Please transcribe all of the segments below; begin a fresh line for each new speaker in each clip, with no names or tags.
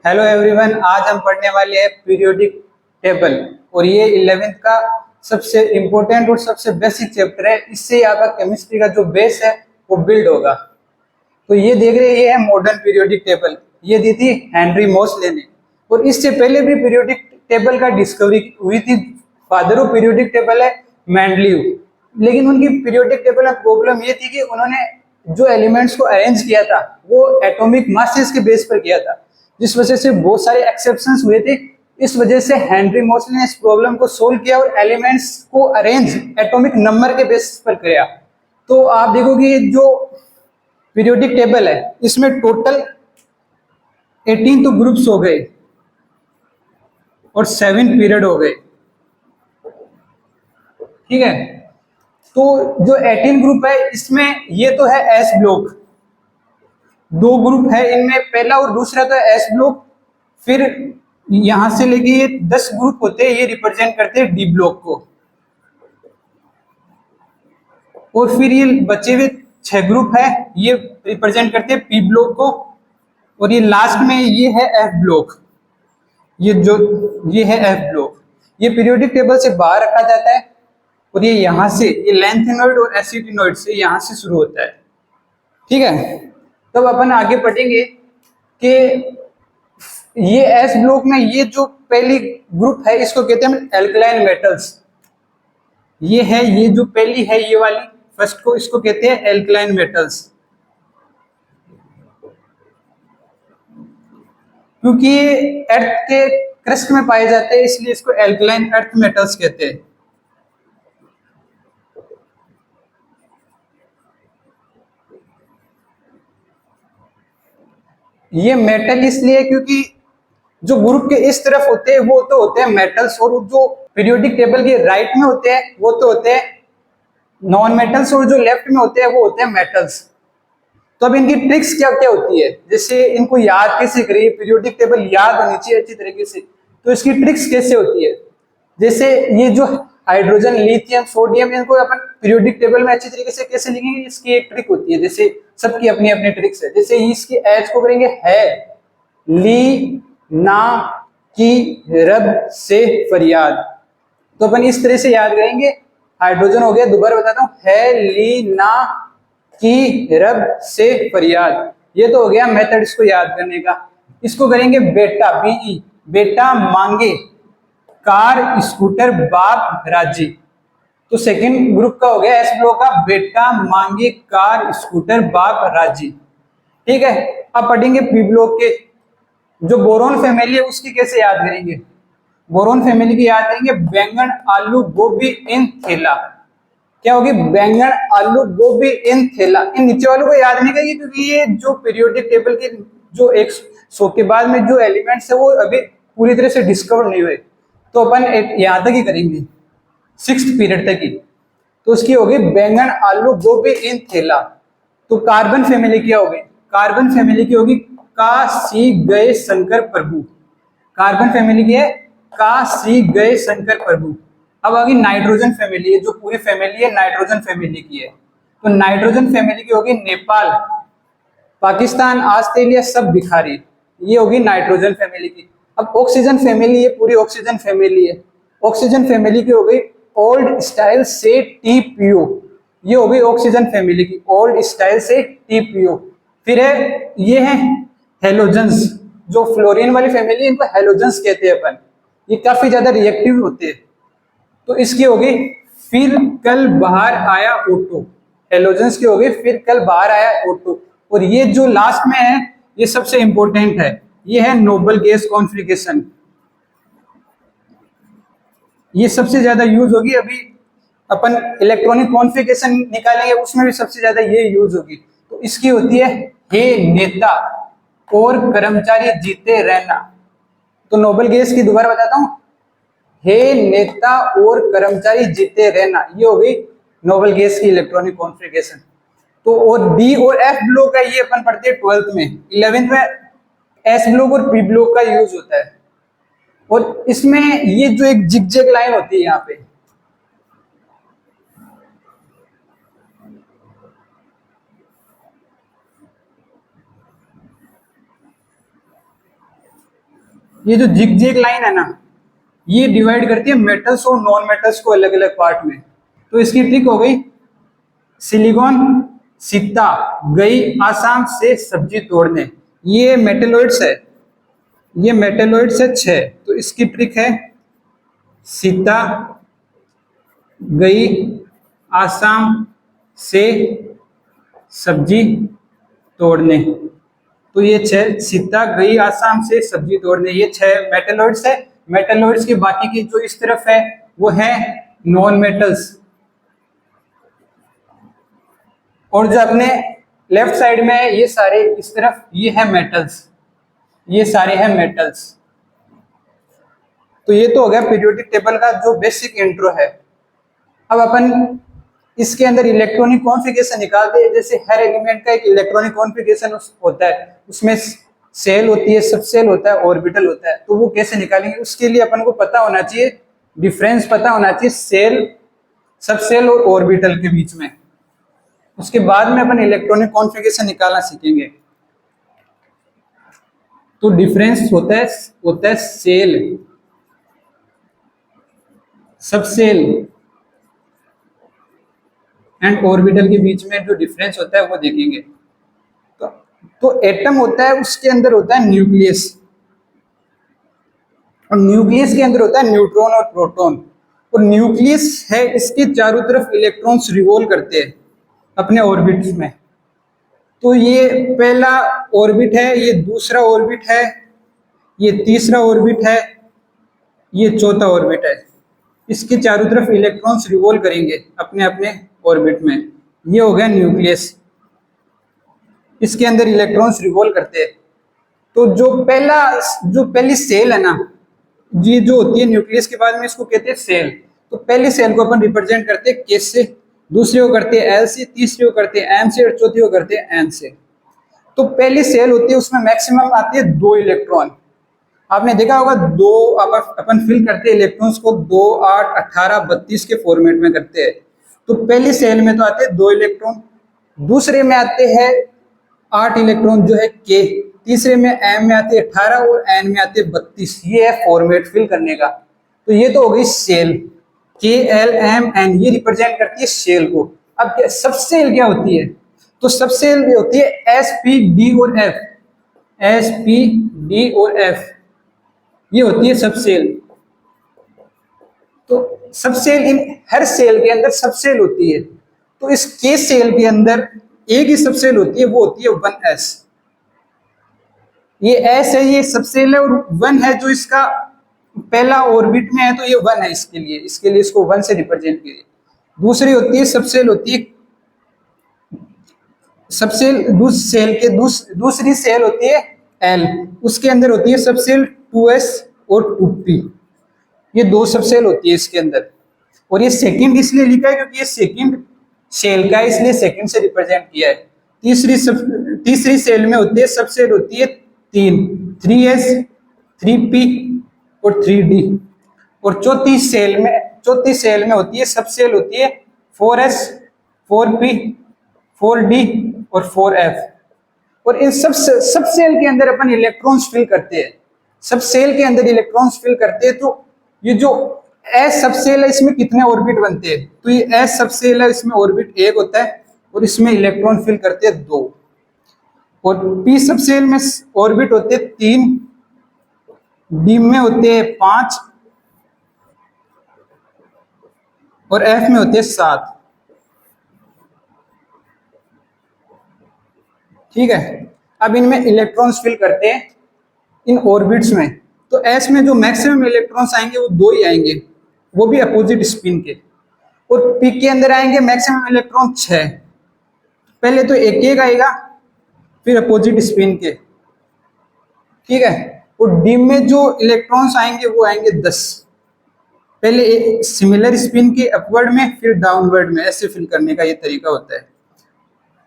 Hello everyone, आज हम पढ़ने वाले हैं पीरियोडिक टेबल। और ये 11th का सबसे इम्पोर्टेंट और सबसे बेसिक चैप्टर है। इससे आपका केमिस्ट्री का जो बेस है वो बिल्ड होगा। तो ये देख रहे हैं, ये है मॉडर्न पीरियोडिक टेबल। ये दी थी हेनरी मोसले ने। और इससे पहले भी पीरियोडिक टेबल का डिस्कवरी हुई थी। फादर ऑफ पीरियोडिक टेबल है मेंडलीव। लेकिन उनकी पीरियोडिक टेबल में प्रॉब्लम ये थी कि उन्होंने जो एलिमेंट्स को अरेंज किया था वो एटॉमिक मासेस के बेस पर किया था, जिस वजह से बहुत सारे एक्सेप्शंस हुए थे। इस वजह से हेनरी मोसले ने इस प्रॉब्लम को सोल्व किया और एलिमेंट्स को अरेंज एटॉमिक नंबर के बेस पर किया। तो आप देखोगे जो पीरियोडिक टेबल है इसमें टोटल 18 तो ग्रुप्स हो गए और 7 पीरियड हो गए। ठीक है। तो जो 18 ग्रुप है इसमें ये तो है एस ब्लॉक। दो ग्रुप है इनमें, पहला और दूसरा तो एस ब्लॉक। फिर यहां से लेके ये 10 ग्रुप होते हैं, ये रिप्रेजेंट करते हैं डी ब्लॉक को। और फिर ये बचे हुए 6 ग्रुप है, ये रिप्रेजेंट करते हैं पी ब्लॉक को। और ये लास्ट में ये है एफ ब्लॉक। ये जो ये है एफ ब्लॉक, ये पीरियोडिक टेबल से बाहर रखा जाता है। और ये यहाँ से, ये लेंथेनॉइड और एसिटिनॉइड से यहाँ से शुरू होता है। ठीक है। तब अपन आगे पढ़ेंगे कि ये एस ब्लॉक में ये जो पहली ग्रुप है इसको कहते हैं एल्कलाइन मेटल्स। ये है, ये जो पहली है ये वाली फर्स्ट को, इसको कहते हैं एल्कलाइन मेटल्स। क्योंकि ये अर्थ के क्रस्ट में पाए जाते हैं इसलिए इसको एल्कलाइन अर्थ मेटल्स कहते हैं। ये मेटल इसलिए क्योंकि जो ग्रुप के इस तरफ होते हैं वो तो होते हैं मेटल्स, और जो पीरियोडिक टेबल के राइट में होते हैं वो तो होते हैं नॉन मेटल्स, और जो लेफ्ट में होते हैं वो होते हैं मेटल्स। तो अब इनकी ट्रिक्स क्या क्या होती है, जैसे इनको याद कैसे करिए, पीरियोडिक टेबल याद होनी चाहिए अच्छी तरीके से। तो इसकी ट्रिक्स कैसे होती है, जैसे ये जो हाइड्रोजन, लिथियम, सोडियम, इनको अपन पीरियोडिक टेबल में अच्छी तरीके से कैसे लिखेंगे, इसकी एक ट्रिक होती है। जैसे सबकी अपनी अपनी ट्रिक्स है। जैसे इसकी एच को करेंगे है, ली ना की रब से फरियाद। तो अपन इस तरह से याद करेंगे। हाइड्रोजन हो गया, दोबारा बताता हूं, है ली ना की रब से फरियाद। ये तो हो गया मेथड इसको याद करने का। इसको करेंगे बेटा, बीई, बेटा मांगे कार स्कूटर बाप राजी। तो सेकंड ग्रुप का हो गया एस ब्लॉक का, बेटा मांगे कार स्कूटर बाप राजी। ठीक है। अब पढ़ेंगे पी ब्लॉक के। जो बोरोन फैमिली है उसकी कैसे याद करेंगे, बोरोन फैमिली की याद करेंगे, बैंगन आलू गोभी इन थैला। क्या होगी, बैंगन आलू गोभी इन थैला। इन नीचे वालों को याद नहीं करिए क्योंकि ये जो पीरियोडिक टेबल के जो 100 के बाद में जो एलिमेंट्स है वो अभी पूरी तरह से डिस्कवर नहीं हुए। तो अपन यहां तक ही करेंगे, 6th पीरियड तक ही। तो उसकी होगी बैंगन आलू गोभी इन थैला। तो कार्बन फैमिली क्या होगी, कार्बन फैमिली की होगी का सी गए शंकर प्रभु। कार्बन फैमिली की है का सी गए शंकर प्रभु। अब आगे नाइट्रोजन फैमिली है, जो पूरी फैमिली है नाइट्रोजन फैमिली की है। तो नाइट्रोजन फैमिली की होगी नेपाल, पाकिस्तान, ऑस्ट्रेलिया, सब भिखारी। ये होगी नाइट्रोजन फैमिली की। अब ऑक्सीजन फैमिली, ये पूरी ऑक्सीजन फैमिली है। ऑक्सीजन फैमिली की हो गई ओल्ड स्टाइल से टीपीओ। ये हो गई ऑक्सीजन फैमिली की, ओल्ड स्टाइल से टीपीओ। फिर है, ये है हेलोजन्स। जो फ्लोरीन वाली फैमिली है इनको हेलोजन्स कहते हैं अपन। ये काफी ज्यादा रिएक्टिव होते हैं। तो इसकी होगी फिर कल बाहर आया ऑटो। हेलोजन्स की होगी फिर कल बाहर आया ऑटो। और ये जो लास्ट में है ये सबसे इंपॉर्टेंट है, ये है नोबल गैस कॉन्फ़िगरेशन। ये सबसे ज्यादा यूज होगी अभी। अपन इलेक्ट्रॉनिक कॉन्फ़िगरेशन निकालेंगे उसमें भी सबसे ज्यादा ये यूज होगी। तो इसकी होती है, हे नेता और कर्मचारी जीते रहना। तो नोबल गैस की दोबारा बताता हूं, हे नेता और कर्मचारी जीते रहना। ये हो गई नोबल गैस की इलेक्ट्रॉनिक कॉन्फ़िगरेशन। तो और डी और एफ ब्लॉक है ये अपन पढ़ते हैं 12th में। 11th में एस ब्लॉक और पी ब्लॉक का यूज होता है। और इसमें ये जो एक जिगजैग लाइन होती है यहाँ पे, ये जो जिग जिग लाइन है ना, ये डिवाइड करती है मेटल्स और नॉन मेटल्स को अलग अलग पार्ट में। तो इसकी ट्रिक हो गई, सिलिकॉन सीता गई आसाम से सब्जी तोड़ने, ये मेटेलॉइड्स है, ये मेटेलॉइड्स है 6। तो इसकी ट्रिक है सीता गई आसाम से सब्जी तोड़ने। तो ये 6, सीता गई आसाम से सब्जी तोड़ने, ये 6 मेटेलॉइड्स है। मेटेलॉइड्स की बाकी की जो इस तरफ है वो है नॉन मेटल्स। और जो अपने लेफ्ट साइड में है ये सारे इस तरफ ये है मेटल्स, ये सारे हैं मेटल्स। तो ये तो हो गया पीरियोडिक टेबल का जो बेसिक इंट्रो है। अब अपन इसके अंदर इलेक्ट्रॉनिक कॉन्फ़िगरेशन निकालते हैं। जैसे हर एलिमेंट का एक इलेक्ट्रॉनिक कॉन्फ़िगरेशन होता है, उसमें सेल होती है, सब सेल होता है, ऑर्बिटल होता है। तो वो कैसे निकालेंगे, उसके लिए अपन को पता होना चाहिए, डिफरेंस पता होना चाहिए सेल, सब सेल और ऑर्बिटल के बीच में। उसके बाद में अपन इलेक्ट्रॉनिक कॉन्फ़िगरेशन निकालना सीखेंगे। तो डिफरेंस होता है सेल, सब सेल एंड ऑर्बिटल के बीच में जो डिफरेंस होता है वो देखेंगे। तो एटम होता है, उसके अंदर होता है न्यूक्लियस, और न्यूक्लियस के अंदर होता है न्यूट्रॉन और प्रोटॉन। और न्यूक्लियस है, इसके चारों तरफ इलेक्ट्रॉन्स रिवॉल्व करते हैं अपने ऑर्बिट्स में। तो ये पहला ऑर्बिट है, ये दूसरा ऑर्बिट है, ये तीसरा ऑर्बिट है, ये चौथा ऑर्बिट है। इसके चारों तरफ इलेक्ट्रॉन्स रिवॉल्व करेंगे अपने अपने ऑर्बिट में। ये हो गया न्यूक्लियस, इसके अंदर इलेक्ट्रॉन्स रिवॉल्व करते हैं। तो जो पहली सेल है ना, ये जो होती है न्यूक्लियस के बाद में, इसको कहते हैं सेल। तो पहली सेल को अपन रिप्रेजेंट करते हैं के से, दूसरी को करते हैं एल से, तीसरी को करते हैं एम से, और चौथी को करते हैं एन से। तो पहली सेल होती है, उसमें मैक्सिमम आती है 2 इलेक्ट्रॉन। आपने देखा होगा 2 अपन फिल करते हैं इलेक्ट्रॉन्स को 2, 8, 18, 32 के फॉर्मेट में करते हैं। तो पहली सेल में तो आते हैं 2 इलेक्ट्रॉन, दूसरे में आते हैं 8 इलेक्ट्रॉन जो है के, तीसरे में एम में आते हैं 18 और एन में आते हैं 32। ये है फॉर्मेट फिल करने का। तो ये तो हो गई सेल, के एल एम एन, ये रिप्रेजेंट करती है सेल को। अब सब सेल क्या होती है, तो सब सेल होती है एस पी डी और एफ, एस पी डी और एफ, ये होती है सब सेल। तो सब सेल, इन हर सेल के अंदर सब सेल होती है। तो इस के सेल के अंदर एक ही सब सेल होती है, वो होती है 1s। ये s है, ये सब सेल है, और 1 है जो इसका पहला ऑर्बिट में है, तो ये 1 है इसके लिए इसको 1 से रिप्रेजेंट कीजिए। दूसरी होती है सब सेल, होती है सब सेल, दूसरी सेल होती है L, उसके अंदर होती है सब सेल 2s और 2p। ये 2 सब सेल होती है इसके अंदर। और ये सेकंड इसलिए लिखा है क्योंकि ये सेकंड सेल का, इसलिए सेकंड से रिप्रेजेंट किया है। तीसरी सेल में होती है सब सेल होती है 3s, 3p और 3d। और चौथी सेल में होती है सब सेल होती है 4s, 4p, 4d और 4f। और इन सब सेल के अंदर अपन इलेक्ट्रॉन्स फिल करते हैं, सब सेल के अंदर इलेक्ट्रॉन्स फिल करते हैं। तो ये जो एस सब सेल है, इसमें कितने ऑर्बिट बनते हैं, तो ये एस सब सेल है, इसमें ऑर्बिट 1 होता है और इसमें इलेक्ट्रॉन फिल करते हैं 2। और पी सब सेल में ऑर्बिट होते हैं 3, डी में होते हैं 5 और एफ में होते हैं 7। ठीक है, अब इनमें इलेक्ट्रॉन्स फिल करते हैं इन ऑर्बिट्स में। तो एस में जो मैक्सिमम इलेक्ट्रॉन्स आएंगे वो 2 ही आएंगे, वो भी अपोजिट स्पिन के। और पी के अंदर आएंगे मैक्सिमम इलेक्ट्रॉन 6, पहले तो एक आएगा फिर अपोजिट स्पिन के। ठीक है, और डी में जो इलेक्ट्रॉन्स आएंगे वो आएंगे 10, पहले सिमिलर स्पिन के अपवर्ड में फिर डाउनवर्ड में, ऐसे फिल करने का ये तरीका होता है।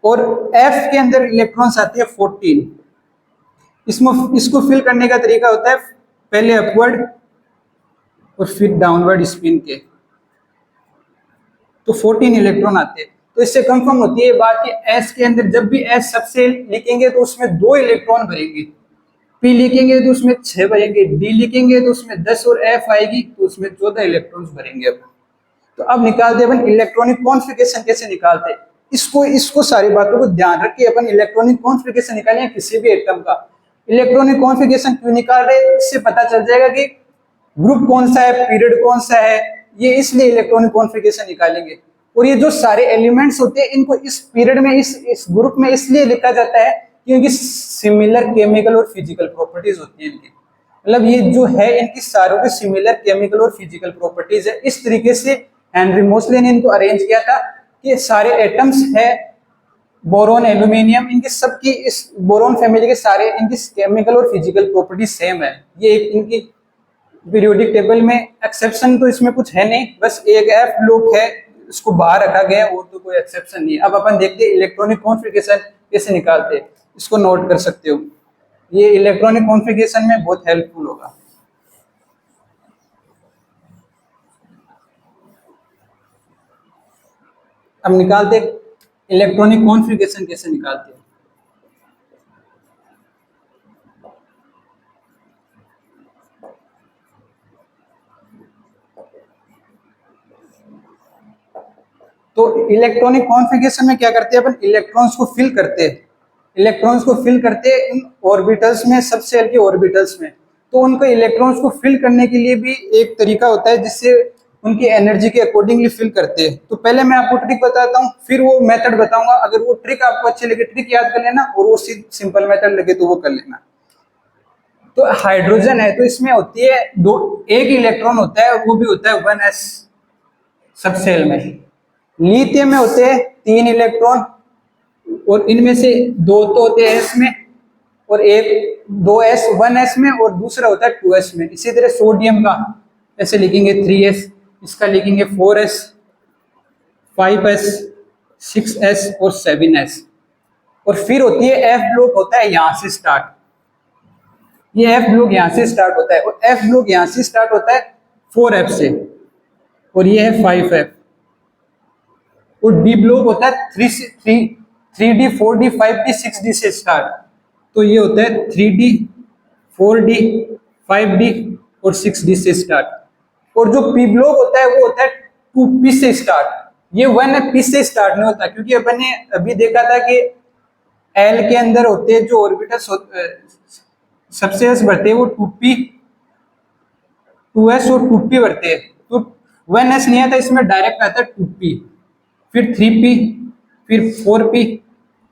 और एफ के अंदर इलेक्ट्रॉन्स आते हैं 14, इसको फिल करने का तरीका होता है पहले अपवर्ड और फिर डाउनवर्ड स्पिन के। तो 14 इलेक्ट्रॉन आते हैं। तो इससे कंफर्म होती है बात कि एस के अंदर जब भी एस सब सेल लिखेंगे तो उसमें 2 इलेक्ट्रॉन भरेंगे, पी लिखेंगे तो उसमें 6 भरेंगे, डी लिखेंगे तो उसमें 10 और एफ आएगी तो उसमें 14 इलेक्ट्रॉन्स भरेंगे अपन। तो अब निकालते अपन इलेक्ट्रॉनिक कॉन्फ़िगरेशन कैसे निकालते हैं। इसको इसको सारी बातों को ध्यान रख के अपन इलेक्ट्रॉनिक कॉन्फ़िगरेशन निकालें किसी भी एटम का। इलेक्ट्रॉनिक कॉन्फ़िगरेशन क्यों निकाल रहे हैं, इससे पता चल जाएगा कि ग्रुप कौन सा है, पीरियड कौन सा है, ये इसलिए इलेक्ट्रॉनिक कॉन्फ़िगरेशन निकालेंगे। और ये जो सारे एलिमेंट्स होते हैं इनको इस पीरियड में इस ग्रुप में इसलिए लिखा जाता है क्योंकि सिमिलर केमिकल और फिजिकल प्रॉपर्टीज होती है इनकी। मतलब ये जो है इनकी सारों की सिमिलर केमिकल और फिजिकल प्रॉपर्टीज है। इस तरीके से हेनरी मोसले ने इनको अरेंज किया था कि सारे एटम्स है बोरोन, एल्यूमिनियम, इनकी सबकी इस बोरोन फैमिली के सारे इनकी केमिकल और फिजिकल प्रॉपर्टीज सेम है। ये एक इनकी पीरियोडिक टेबल में एक्सेप्शन तो इसमें कुछ है नहीं, बस एक एफ ब्लॉक है इसको बाहर रखा गया और तो कोई एक्सेप्शन नहीं है। अब अपन देखते हैं इलेक्ट्रॉनिक कॉन्फ़िगरेशन कैसे निकालते हैं, इसको नोट कर सकते हो, ये इलेक्ट्रॉनिक कॉन्फ़िगरेशन में बहुत हेल्पफुल होगा। अब निकालते इलेक्ट्रॉनिक कॉन्फ़िगरेशन कैसे निकालते हैं। तो इलेक्ट्रॉनिक कॉन्फ़िगरेशन में क्या करते हैं अपन, इलेक्ट्रॉन्स को फिल करते हैं, इलेक्ट्रॉन्स को फिल करते हैं इन ऑर्बिटल्स में, सब सेल के ऑर्बिटल्स में। तो उनको इलेक्ट्रॉन्स को फिल करने के लिए भी एक तरीका होता है जिससे उनकी एनर्जी के अकॉर्डिंगली फिल करते हैं। तो पहले मैं आपको ट्रिक बताता हूँ, फिर वो मेथड बताऊंगा। अगर वो ट्रिक आपको अच्छी लगे ट्रिक याद कर लेना, और वो सिंपल मेथड लगे तो वो कर लेना। तो हाइड्रोजन है तो इसमें होती है एक इलेक्ट्रॉन होता है, वो भी होता है 1s सब सेल में। लिथियम में होते हैं 3 इलेक्ट्रॉन और इनमें से 2 तो होते हैं s में और एक 2s 1s में और दूसरा होता है 2s में। इसी तरह सोडियम का ऐसे लिखेंगे 3s, इसका लिखेंगे 4s, 5s, 6s और 7s। और फिर होती है एफ ब्लॉक, होता है यहां से स्टार्ट, ये एफ ब्लॉक यहां से स्टार्ट होता है और एफ ब्लॉक यहां से स्टार्ट होता है 4f से और ये है 5f। और डी ब्लॉक होता है 3d 4d 5d 6d से स्टार्ट, तो ये होता है 3d 4d 5d और 6d से स्टार्ट। और जो पी ब्लॉक होता है वो होता है 2p से स्टार्ट, ये 1p से स्टार्ट नहीं होता क्योंकि अपन ने अभी देखा था कि एल के अंदर होते हैं जो ऑर्बिटल्स सबसे बढ़ते हैं वो 2p 2s और 2p बढ़ते हैं। तो 1s नहीं आता, इसमें डायरेक्ट आता है 2p, फिर 3p, फिर 4p,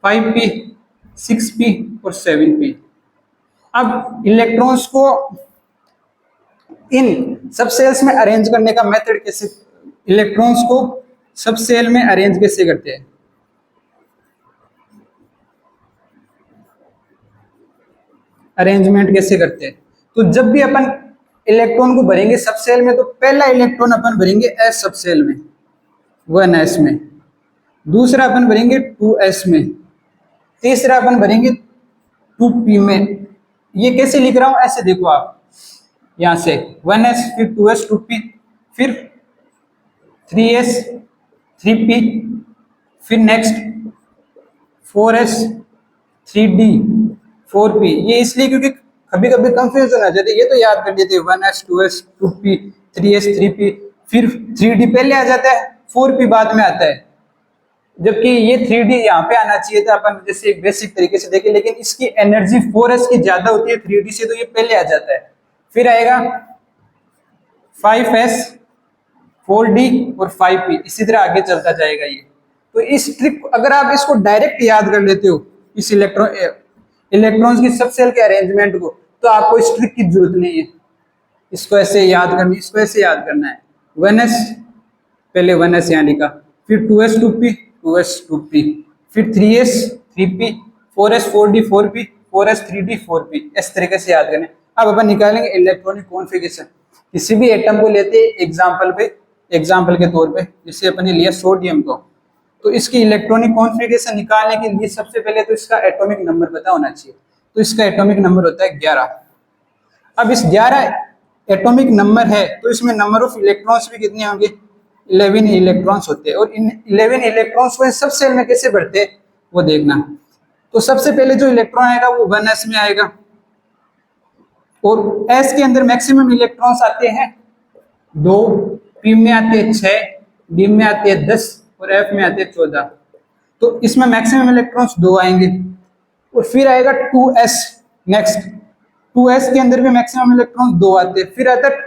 5p, 6p और 7p। अब इलेक्ट्रॉन्स को इन सब सेल्स में अरेंज करने का मेथड कैसे, इलेक्ट्रॉन्स को सब सेल में अरेंज कैसे करते हैं। अरेंजमेंट कैसे करते हैं, तो जब भी अपन इलेक्ट्रॉन को भरेंगे सब सेल में तो पहला इलेक्ट्रॉन अपन भरेंगे एस सब सेल में 1s में, दूसरा अपन भरेंगे 2s में, तीसरा अपन भरेंगे 2p में। ये कैसे लिख रहा हूं, ऐसे देखो आप, यहां से 1s फिर 2s 2p फिर 3s 3p फिर नेक्स्ट 4s 3d 4p। ये इसलिए क्योंकि कभी कभी कंफ्यूजन आ जाती है, ये तो याद कर लेते 1s 2s 2p 3s 3p, फिर 3d पहले आ जाता है 4p बाद में आता है, जबकि ये 3d यहाँ पे आना चाहिए था अपन जैसे एक बेसिक तरीके से देखें, लेकिन इसकी एनर्जी 4s की ज्यादा होती है 3d से, तो ये पहले आ जाता है। फिर आएगा 5s 4d और 5p, इसी तरह आगे चलता जाएगा ये। तो इस ट्रिक अगर आप इसको डायरेक्ट याद कर लेते हो इस इलेक्ट्रॉन्स की सब सेल के अरेंजमेंट को, तो आपको इस ट्रिक की जरूरत नहीं है, इसको ऐसे याद करनी, इसको ऐसे याद करना है। 1s पहले 1s यहाँ लिखा, फिर 2s 2p 2s 2p, फिर 3s 3p 4s 4d 4p 4s 3d 4p, इस तरीके से याद करना है। अब अपन निकालेंगे इलेक्ट्रॉनिक कॉन्फ़िगरेशन। किसी भी एटम को लेते हैं एग्जाम्पल के तौर पे, जैसे अपन ने लिया सोडियम को, तो इसकी इलेक्ट्रॉनिक कॉन्फ़िगरेशन निकालने के लिए सबसे पहले तो इसका एटॉमिक नंबर पता होना चाहिए। तो इसका एटॉमिक नंबर होता है 11। अब इस 11 एटॉमिक नंबर है तो इसमें नंबर ऑफ इलेक्ट्रॉन्स भी कितने होंगे, 11 इलेक्ट्रॉन्स होते हैं। और इन 11 इलेक्ट्रॉन्स को सब सेल में कैसे बढ़ते हैं वो देखना। तो सबसे पहले जो इलेक्ट्रॉन आएगा वो 1s में आएगा, और S के अंदर मैक्सिमम इलेक्ट्रॉन्स आते हैं 2, P में आते हैं 6, D में आते हैं 10 और F में आते हैं 14। तो इसमें मैक्सिमम इलेक्ट्रॉन्स 2 आएंगे। और फिर आएगा 2s। नेक्स्ट 2s के अंदर भी मैक्सिमम इलेक्ट्रॉन्स 2 आते हैं। फिर आता है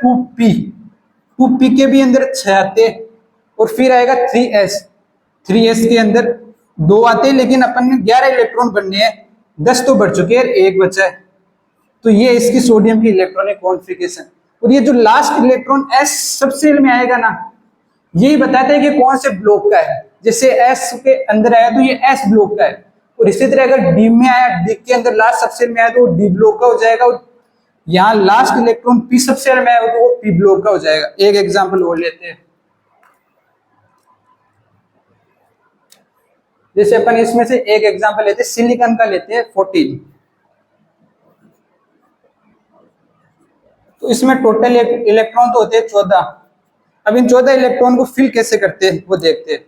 2p के भी अंदर 6 आते हैं। और फिर आएगा 3s के अंदर 2 आते हैं, लेकिन अपन ने 11 इलेक्ट्रॉन बनने हैं, 10 तो बढ़ चुके हैं, 1 बचा है। तो ये इसकी सोडियम की इलेक्ट्रॉनिक कॉन्फ़िगरेशन। और ये जो लास्ट इलेक्ट्रॉन s सबसेल में आएगा ना, यही बताता है कि कौन से ब्लॉक का है। जैसे s के अंदर आया तो ये s ब्लॉक का है, और इसी तरह अगर d में आया, d के अंदर लास्ट सबसेल में आया तो वो d ब्लॉक का हो जाएगा, और यहाँ लास्ट इलेक्ट्रॉन p सबसेल में आया तो वो p ब्लॉक का हो जाएगा। एक एग्जांपल और लेते हैं। जैसे अपन इसमें से एक एग्जांपल लेते हैं, सिलिकॉन का लेते हैं 14। तो इसमें टोटल इलेक्ट्रॉन तो होते हैं 14। अब इन 14 इलेक्ट्रॉन को फिल कैसे करते हैं वो देखते हैं।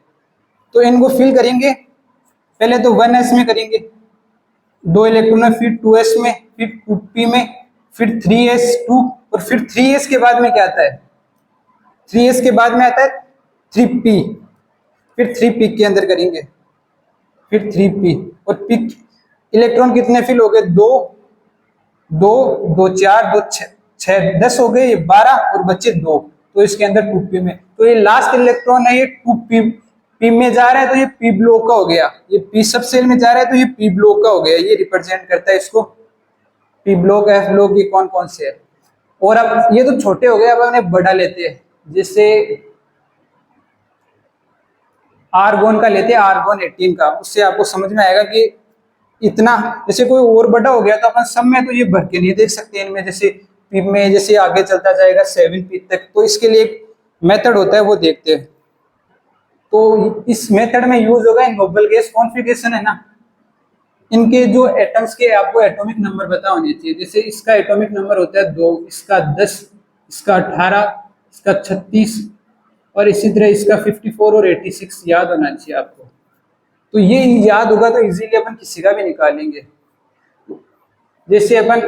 तो इनको फिल करेंगे, पहले तो 1s में करेंगे 2 इलेक्ट्रॉन, फिर 2s में, फिर 2p में, फिर 3s2, और फिर 3s के बाद में क्या आता है, 3s के बाद में आता है 3p। फिर 3p के अंदर करेंगे, फिर 3p, और p इलेक्ट्रॉन कितने फिल हो गए, 2 2 2 4 2 6 10 हो गए, ये 12 और बच्चे 2। तो इसके अंदर 2p में, तो ये लास्ट इलेक्ट्रॉन है, ये 2p में जा रहा है तो ये p ब्लॉक का हो गया। ये p सब सेल में जा रहा है तो ये p ब्लॉक का हो गया। ये रिप्रेजेंट करता है इसको, p ब्लॉक, f ब्लॉक, ये कौन कौन से है। और अब ये तो छोटे हो गए, अब हमने बड़ा लेते हैं। जैसे आर्गोन का लेते हैं, आर्गोन 18 का। उससे आपको समझ में आएगा कि इतना, जैसे कोई और बड़ा हो गया तो अपन सब में तो ये भर के नहीं देख सकते इनमें। जैसे पी में जैसे आगे चलता जाएगा 7p तक, तो इसके लिए एक मेथड होता है, वो देखते हैं। तो इस मेथड में यूज होगा नोबल गैस कॉन्फ़िगरेशन है ना, इनके जो एटम्स के आपको एटॉमिक नंबर पता होने चाहिए। जैसे इसका एटॉमिक नंबर होता है 2, इसका 10, इसका 18, इसका 36, और इसी तरह इसका 54 और 86 याद होना चाहिए आपको। तो ये याद होगा तो इजीली अपन किसी का भी निकालेंगे। जैसे अपन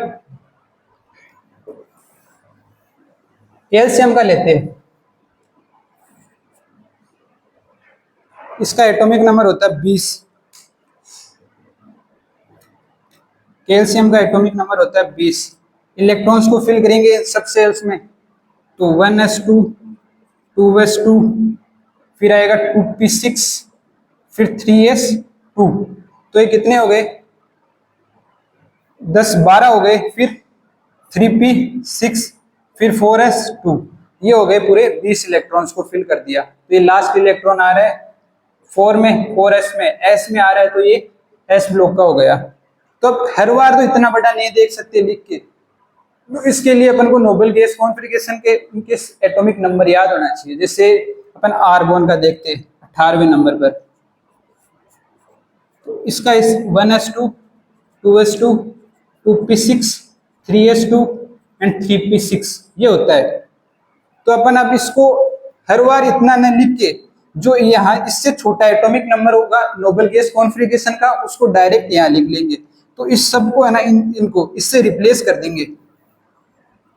कैल्शियम का लेते हैं, इसका एटॉमिक नंबर होता है 20। कैल्शियम का एटॉमिक नंबर होता है 20। इलेक्ट्रॉन्स को फिल करेंगे सब सेल्स में, तो 1s2, 2s2, फिर आएगा 2p6, फिर 3s2। तो ये कितने हो गए, 10 12 हो गए। फिर 3p6, फिर 4s2, ये हो गए पूरे 20 इलेक्ट्रॉन्स को फिल कर दिया। तो ये लास्ट इलेक्ट्रॉन आ रहा है 4 में, 4s में, s में आ रहा है, तो ये s ब्लॉक का हो गया। तो अब हर बार तो इतना बड़ा नहीं देख सकते लिख के, तो इसके लिए अपन को नोबल गैस कॉन्फ़िगरेशन के उनके एटॉमिक नंबर याद होना चाहिए। जैसे अपन आर्गोन का देखते हैं 18वें नंबर पर, तो इसका इस 1s2, 2s2, 2p6, 3s2 and 3p6 ये होता है। तो अपन अब इसको हर बार इतना न लिख के, जो यहाँ इससे छोटा एटॉमिक नंबर होगा नोबल गैस कॉन्फ़िगरेशन का, उसको डायरेक्ट यहाँ लिख लेंगे। तो इस सब को है ना, इनको इससे रिप्लेस कर देंगे,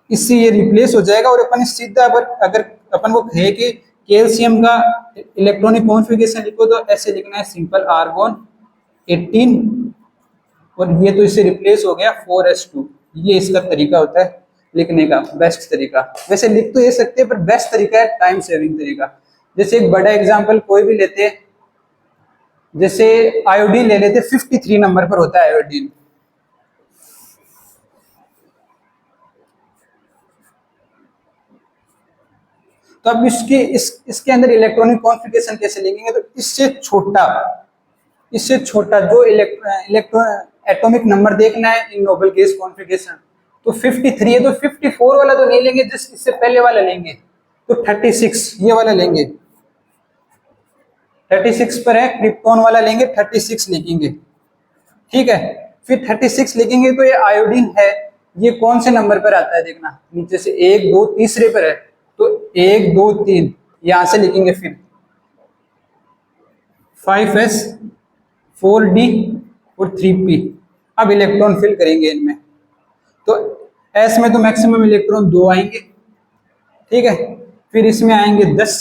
इससे ये रिप्लेस हो जाएगा। और अपन सीधा अगर अपन को कहे कि कैल्शियम का इलेक्ट्रॉनिक कॉन्फ़िगरेशन लिखो, तो ऐसे लिखना है सिंपल आर्गोन 18, और ये तो इससे रिप्लेस हो गया 4s2। ये इसका तरीका होता है लिखने का, बेस्ट तरीका। वैसे लिख तो ये सकते हैं, पर बेस्ट तरीका है टाइम सेविंग तरीका। जैसे एक बड़ा एग्जांपल कोई भी लेते हैं, जैसे आयोडीन ले लेते, 53 नंबर पर होता है आयोडीन। तो अब इसके अंदर इलेक्ट्रॉनिक कॉन्फ़िगरेशन कैसे लिखेंगे, तो इससे छोटा जो इलेक्ट्रॉन एटॉमिक नंबर देखना है इन नोबल गैस कॉन्फ़िगरेशन, तो 53 है, तो 54 वाला तो नहीं लेंगे, जस्ट इससे पहले वाला लेंगे। तो 36 ये वाला लेंगे, 36 पर है, क्रिप्टॉन वाला लेंगे, 36 लिखेंगे, ठीक है। फिर 36 लिखेंगे तो ये आयोडीन है, ये कौन से नंबर पर आता है देखना, नीचे से 1 2 तीसरे पर है, तो 1 2 3 यहां से लिखेंगे। फिर 5s, 4d और 3p। अब इलेक्ट्रॉन फिल करेंगे इनमें, तो एस में तो मैक्सिमम इलेक्ट्रॉन 2 आएंगे, ठीक है, फिर इसमें आएंगे 10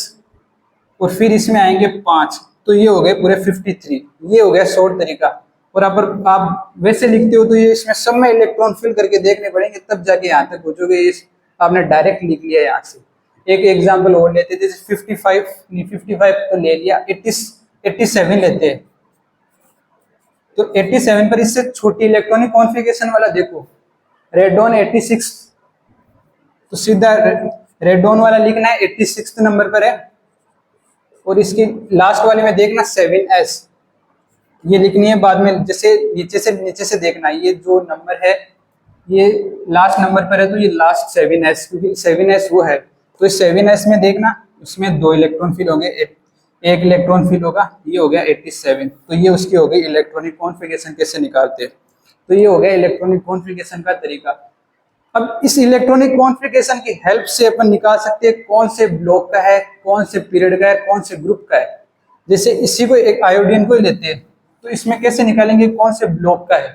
और फिर इसमें आएंगे 5, तो ये हो गए पूरे 53। ये हो गया शॉर्ट तरीका। और अगर आप वैसे लिखते हो तो ये इसमें सब में इलेक्ट्रॉन फिल करके देखने पड़ेंगे, तब जाके यहाँ तक पहुंचोगे। इस आपने डायरेक्ट लिख लिया यहाँ से। एक एग्जाम्पल और लेते हैं, जैसे 55 तो ले लिया, 87 लेते हैं। तो 87 पर इससे छोटी इलेक्ट्रॉनिक कॉन्फ़िगरेशन वाला देखो, रेडॉन 86, तो सीधा रेडॉन वाला लिखना है 86 नंबर पर है। और इसकी लास्ट वाले में देखना 7s, ये लिखनी है बाद में, जैसे नीचे से देखना, ये जो नंबर है ये लास्ट नंबर पर है, तो ये लास्ट 7s, क्योंकि 7s वो है। तो इस 7s में देखना, उसमें 2 इलेक्ट्रॉन फिल होंगे, एक इलेक्ट्रॉन फिल होगा, ये हो गया 87। तो ये उसकी हो गई इलेक्ट्रॉनिक कॉन्फ़िगरेशन कैसे निकालते हैं। तो ये हो गया इलेक्ट्रॉनिक कॉन्फ़िगरेशन का तरीका। अब इस इलेक्ट्रॉनिक कॉन्फ़िगरेशन की हेल्प से अपन निकाल सकते हैं कौन से ब्लॉक का है, कौन से पीरियड का है, कौन से ग्रुप का है। जैसे इसी को, एक आयोडीन को ही लेते हैं, तो इसमें कैसे निकालेंगे कौन से ब्लॉक का है।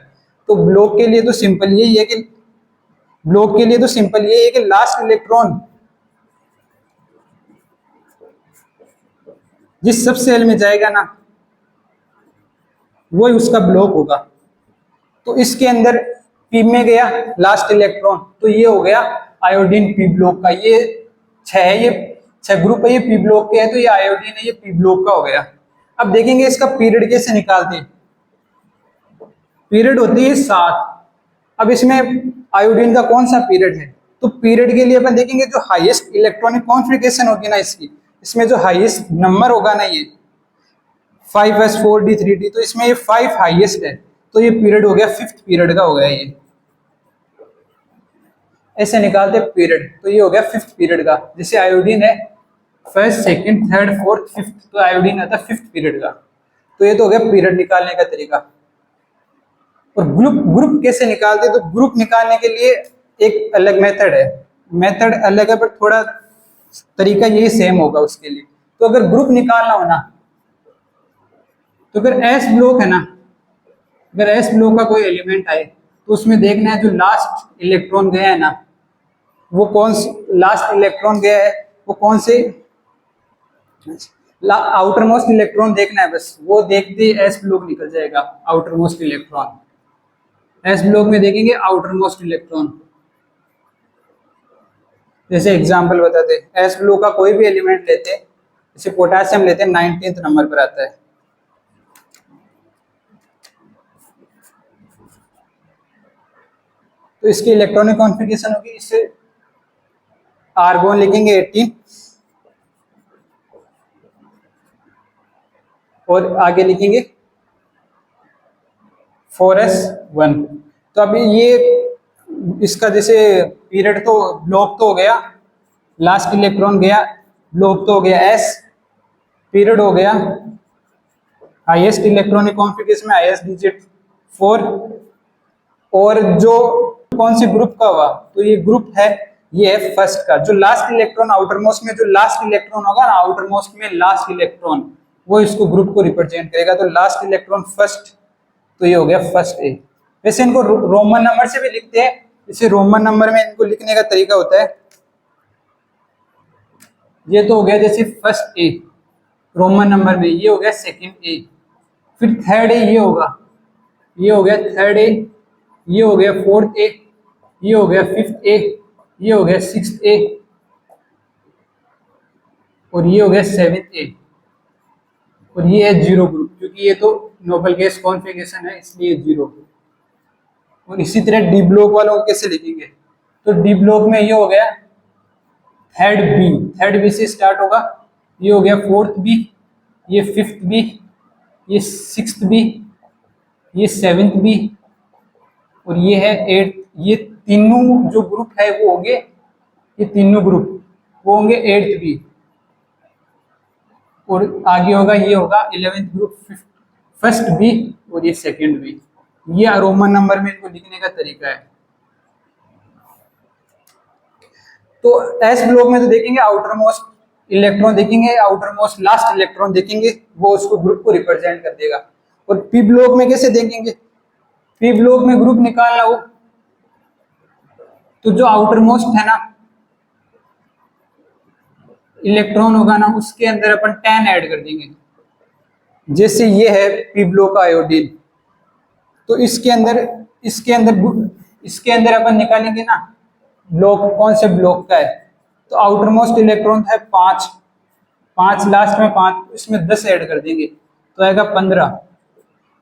तो ब्लॉक के लिए तो सिंपल यही है कि लास्ट इलेक्ट्रॉन जिस सब सेल में जाएगा ना, वो ही उसका ब्लॉक होगा। तो इसके अंदर पी में गया लास्ट इलेक्ट्रॉन, तो ये हो गया आयोडीन पी ब्लॉक का। ये 6 ग्रुप है, ये पी ब्लॉक के है, तो ये आयोडीन है, ये पी ब्लॉक का हो गया। अब देखेंगे इसका पीरियड कैसे निकालते हैं। पीरियड होती है 7। अब इसमें आयोडीन का कौन सा पीरियड है, तो पीरियड के लिए अपन देखेंगे जो हाईएस्ट इलेक्ट्रॉनिक कॉन्फ़िगरेशन होगी ना इसकी, इसमें जो हाईएस्ट नंबर होगा ना, ये 5s4d3d, तो इसमें ये 5 हाईएस्ट है, तो ये पीरियड हो गया 5th पीरियड का हो गया। ये ऐसे निकालते पीरियड, तो ये हो गया 5th पीरियड का। जैसे आयोडीन है 1st, 2nd, 3rd, 4th, 5th, तो आयोडीन आता है 5th पीरियड का। तो ये तो हो गया पीरियड निकालने का तरीका। और ग्रुप कैसे निकालते, तो ग्रुप निकालने के लिए एक अलग मेथड है, मेथड अलग है पर थोड़ा तरीका यही सेम होगा उसके लिए। तो अगर ग्रुप निकालना हो ना, तो अगर एस ब्लॉक है ना, अगर एस ब्लॉक का कोई एलिमेंट आए, तो उसमें देखना है जो लास्ट इलेक्ट्रॉन गया है ना, वो कौन लास्ट इलेक्ट्रॉन गया है, वो कौन से आउटर मोस्ट इलेक्ट्रॉन देखना है बस। वो देखते ही एस ब्लॉक निकल जाएगा, outer most electron. S block में देखेंगे आउटर मोस्ट इलेक्ट्रॉन। जैसे एग्जांपल बताते, एस ब्लॉक का कोई भी एलिमेंट लेते, जैसे पोटेशियम लेते हैं, 19th नंबर पर आता है। तो इसकी इलेक्ट्रॉनिक कॉन्फ़िगरेशन होगी, इससे आर्गोन लिखेंगे 18 और आगे लिखेंगे 4s1। तो अभी ये इसका जैसे पीरियड तो ब्लॉक तो हो गया, लास्ट इलेक्ट्रॉन गया, ब्लॉक तो हो गया एस, पीरियड हो गया, हाईएस्ट इलेक्ट्रॉनिक कॉन्फ़िगरेशन में हाईएस्ट डिजिट 4। और जो कौन से ग्रुप का हुआ, तो ये ग्रुप है, ये है फर्स्ट का। जो लास्ट इलेक्ट्रॉन आउटर मोस्ट में, जो लास्ट इलेक्ट्रॉन होगा ना आउटर मोस्ट में, लास्ट इलेक्ट्रॉन, वो इसको ग्रुप को रिप्रेजेंट करेगा। तो लास्ट इलेक्ट्रॉन फर्स्ट, तो ये हो गया फर्स्ट ए। वैसे इनको रोमन नंबर से भी लिखते हैं, इसे रोमन नंबर में इनको लिखने का तरीका होता है, ये तो हो गया जैसे फर्स्ट ए रोमन नंबर में, ये हो गया सेकंड ए, फिर थर्ड ए ये होगा, ये हो गया थर्ड ए, ये हो गया फोर्थ ए, ये हो गया फिफ्थ ए, ये हो गया सिक्स्थ ए, और ये हो गया सेवेंथ ए। और ये है जीरो ग्रुप, क्योंकि ये तो नोबल गैस कॉन्फ़िगरेशन है, इसलिए जीरो। और इसी तरह डी ब्लॉक वालों को कैसे लिखेंगे, तो डी ब्लॉक में ये हो गया थर्ड बी से स्टार्ट होगा, ये हो गया फोर्थ बी, ये फिफ्थ बी, ये सिक्स्थ बी, ये सेवेंथ बी, और ये है एट। ये तीनों जो ग्रुप है वो होंगे, ये तीनों ग्रुप वो होंगे एट्थ बी। और आगे होगा, ये होगा 11th ग्रुप, फर्स्ट बी, और ये सेकंड बी। ये रोमन नंबर में इनको लिखने का तरीका है। तो एस ब्लॉक में तो देखेंगे आउटर मोस्ट इलेक्ट्रॉन देखेंगे, आउटर मोस्ट लास्ट इलेक्ट्रॉन देखेंगे, वो उसको ग्रुप को रिप्रेजेंट कर देगा। और पी ब्लॉक में कैसे देखेंगे, पी ब्लॉक में ग्रुप निकालना हो, तो जो आउटर मोस्ट है ना इलेक्ट्रॉन होगा ना, उसके अंदर अपन 10 ऐड कर देंगे। जैसे ये है पी ब्लॉक आयोडीन, तो इसके अंदर अपन निकालेंगे ना ब्लॉक, कौन से ब्लॉक का है, तो आउटर मोस्ट इलेक्ट्रॉन है 5, 5 लास्ट में 5, इसमें 10 ऐड कर देंगे तो आएगा 15।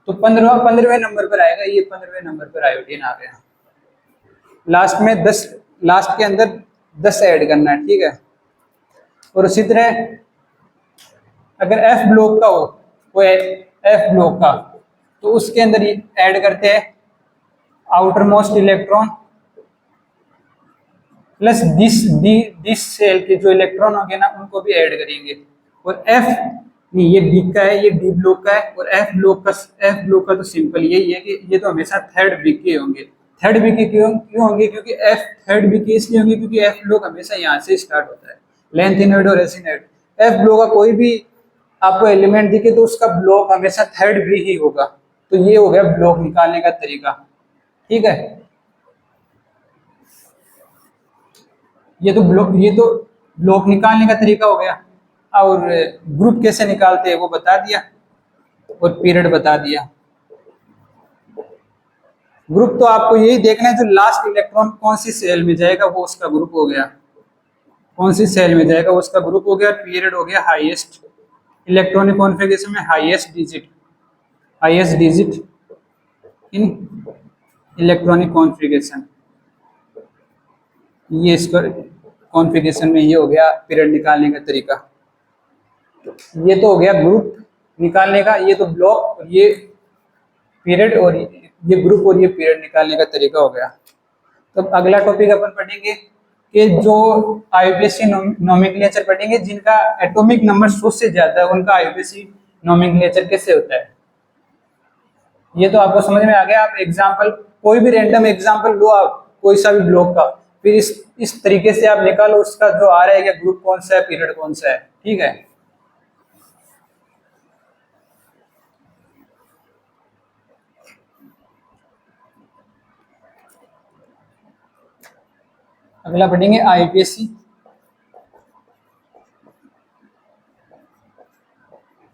तो 15वें नंबर पर आएगा, ये 15वें नंबर पर आयोडीन आ गया। लास्ट में 10, लास्ट के अंदर 10 ऐड करना है, ठीक है। और उसी तरह अगर एफ ब्लॉक का हो, वो एफ ब्लॉक का, तो उसके अंदर ऐड करते हैं outermost electron plus this cell के जो इलेक्ट्रॉन होंगे ना उनको भी ऐड करेंगे। और एफ नहीं, ये डी का है, ये डी ब्लॉक का है। और एफ ब्लॉक का तो सिंपल यही है कि ये तो हमेशा थर्ड बी के होंगे। थर्ड बी के क्यों होंगे, क्योंकि एफ थर्ड बी के इसलिए होंगे क्योंकि एफ ब्लॉक हमेशा यहाँ से स्टार्ट होता है, लेंथिनॉइड और एसिनॉइड। एफ ब्लॉक का कोई भी आपको एलिमेंट दिखे तो उसका ब्लॉक हमेशा थर्ड बी ही होगा। तो ये हो गया ब्लॉक निकालने का तरीका, ठीक है। ये तो ब्लॉक निकालने का तरीका हो गया। और ग्रुप कैसे निकालते हैं वो बता दिया, और पीरियड बता दिया। ग्रुप तो आपको यही देखना है, जो लास्ट इलेक्ट्रॉन कौन सी सेल में जाएगा वो उसका ग्रुप हो गया, कौन सी सेल में जाएगा वो उसका ग्रुप हो गया। पीरियड हो गया हाईएस्ट इलेक्ट्रॉनिक कॉन्फ़िगरेशन में highest digit in electronic configuration. ये इसका कॉन्फ़िगरेशन में ये हो गया पीरियड निकालने का तरीका। ये तो हो गया ग्रुप निकालने का, ये तो ब्लॉक, और ये पीरियड, और ये ग्रुप और ये पीरियड निकालने का तरीका हो गया। तो अगला टॉपिक अपन पढ़ेंगे कि जो आईयूपीएसी नोमेनक्लेचर पढ़ेंगे, जिनका एटॉमिक नंबर 100 से ज्यादा है उनका आईयूपीएसी नोमेनक्लेचर कैसे होता है। ये तो आपको समझ में आ गया। आप एग्जाम्पल, कोई भी रैंडम एग्जाम्पल लो आप, कोई सा भी ब्लॉक का, फिर इस तरीके से आप निकालो उसका जो आ रहा है कि ग्रुप कौन सा है, पीरियड कौन सा है, ठीक है। अगला पढ़ेंगे IUPAC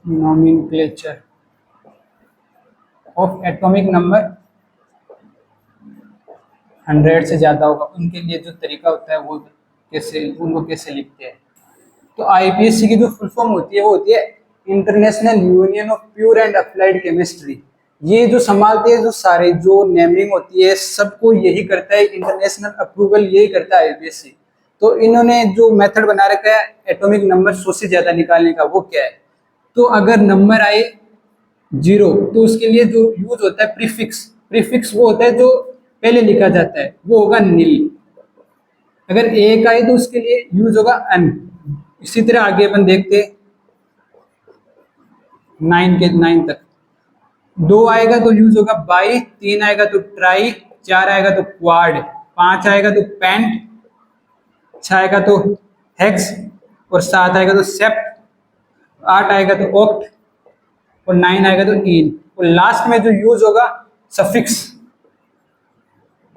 nomenclature of atomic number 100 से ज्यादा होगा, उनके लिए जो तरीका होता है वो उनको कैसे लिखते हैं। तो आईयूपीएसी की जो फुल फॉर्म होती है वो होती है international union of pure and applied chemistry. ये जो संभालती है, जो सारे जो नेमिंग होती है सबको यही करता है, इंटरनेशनल अप्रूवल यही करता है आईयूपीएसी। तो इन्होंने जो मेथड बना रखा है एटॉमिक नंबर 100 से ज्यादा निकालने का, वो क्या है, तो अगर नंबर आए 0 तो उसके लिए जो यूज होता है प्रीफिक्स वो होता है जो पहले लिखा जाता है, वो होगा नील। अगर 1 आए तो उसके लिए यूज होगा अन। इसी तरह आगे अपन देखते 9 तक। 2 आएगा तो यूज होगा बाई, 3 आएगा तो ट्राई, 4 आएगा तो क्वाड, 5 आएगा तो पेंट, 6 आएगा तो हेक्स, और 7 आएगा तो सेप्ट, 8 आएगा तो ऑक्ट, और 9 आएगा तो इन। और लास्ट में जो यूज होगा सफिक्स,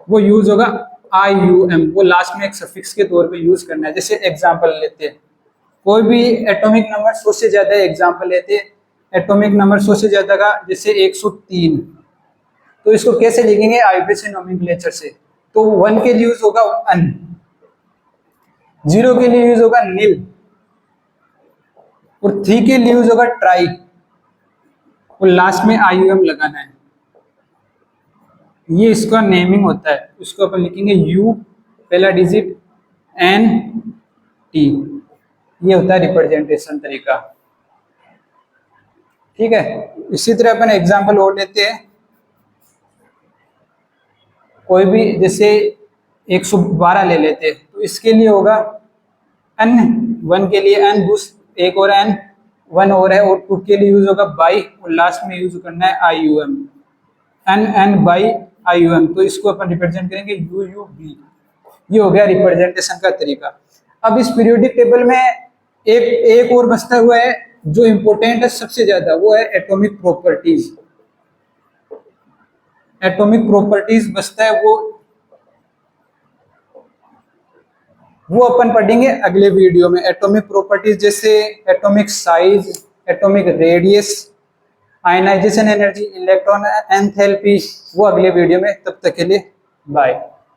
वो यूज होगा IUM, वो लास्ट में एक सफिक्स के तौर पे यूज करना है। जैसे एग्जांपल लेते हैं, कोई भी एटॉमिक नंबर 100 से ज्यादा एग्जांपल लेते हैं, एटॉमिक नंबर 100 से ज्यादा का जैसे 103, तो इसको कैसे लिखेंगे आईयूपीएसी नोमेनक्लेचर से। तो 1 के लिए यूज होगा अन, 0 के लिए यूज होगा नील, और 3 के लिए यूज होगा ट्राई, और लास्ट में IUM लगाना है। ये इसका नेमिंग होता है। इसको अपन लिखेंगे U पहला डिजिट, N T, ये होता है रिप्रेजेंटेशन तरीका, ठीक है। इसी तरह अपन एग्जांपल और लेते हैं, कोई भी जैसे 112 ले लेते हैं, तो इसके लिए होगा N, 1 के लिए N, एक और N, 1 और है, और 2 के लिए यूज होगा बाई, और लास्ट में यूज करना है IUM, N बाई IUM। तो इसको अपन रिप्रेजेंट करेंगे UUB। ये हो गया रिप्रेजेंटेशन का तरीका। अब इस पीरियोडिक टेबल में एक और बचता हुआ है जो इंपॉर्टेंट है सबसे ज्यादा, वो है एटॉमिक प्रॉपर्टीज। एटॉमिक प्रॉपर्टीज बचता है, वो वो अपन पढ़ेंगे अगले वीडियो में। एटॉमिक प्रॉपर्टीज जैसे atomic size, atomic radius, ionisation energy, electron enthalpy, वो अगले वीडियो में। तब तक के लिए बाय।